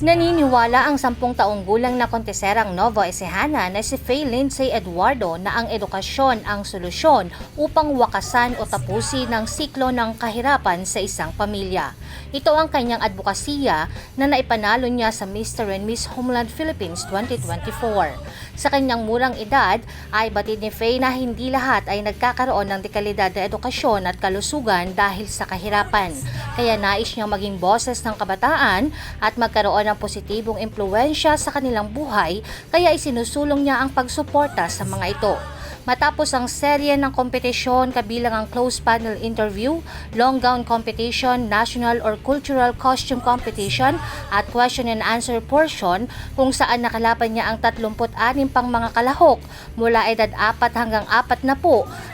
Naniniwala ang 10 taong gulang na konteserang Nova Ecijana na si Faye Lindsay Eduardo na ang edukasyon ang solusyon upang wakasan o tapusin ang siklo ng kahirapan sa isang pamilya. Ito ang kanyang advokasya na naipanalo niya sa Mr. and Miss Homeland Philippines 2024. Sa kanyang murang edad ay batid ni Faye na hindi lahat ay nagkakaroon ng dekalidad na edukasyon at kalusugan dahil sa kahirapan. Kaya nais niyang maging boses ng kabataan at magkaroon ng positibong impluwensya sa kanilang buhay, kaya isinusulong niya ang pagsuporta sa mga ito. Matapos ang serye ng kompetisyon kabilang ang closed panel interview, long gown competition, national or cultural costume competition at question and answer portion kung saan nakalaban niya ang 36 pang mga kalahok mula edad 4 hanggang 40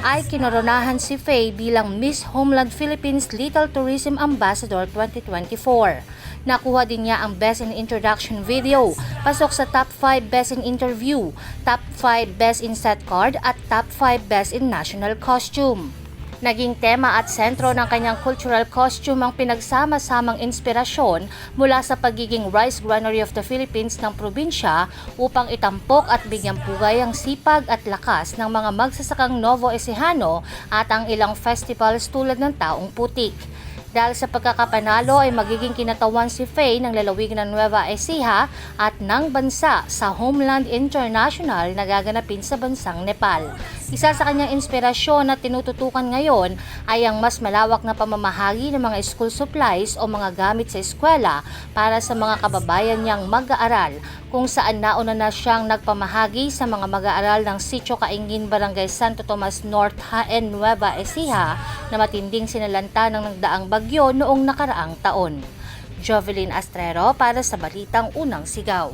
ay kinoronahan si Faye bilang Miss Homeland Philippines Little Tourism Ambassador 2024. Nakuha din niya ang Best in Introduction Video, pasok sa Top 5 Best in Interview, Top 5 Best in Set Card at Top 5 Best in National Costume. Naging tema at sentro ng kanyang cultural costume ang pinagsama-samang inspirasyon mula sa pagiging Rice Granary of the Philippines ng probinsya upang itampok at bigyang pugay ang sipag at lakas ng mga magsasakang Novo Ecijano at ang ilang festivals tulad ng Taong Putik. Dahil sa pagkakapanalo ay magiging kinatawan si Faye ng lalawigan ng Nueva Ecija at ng bansa sa Homeland International na gaganapin sa bansang Nepal. Isa sa kanyang inspirasyon na tinututukan ngayon ay ang mas malawak na pamamahagi ng mga school supplies o mga gamit sa eskwela para sa mga kababayan niyang mag-aaral, kung saan nauna na siyang nagpamahagi sa mga mag-aaral ng Sitio Kaingin, Barangay Santo Tomas North, Jaén, Nueva Ecija na matinding sinalanta ng nagdaang bagyo noong nakaraang taon. Jovelyn Astrero para sa Balitang Unang Sigaw.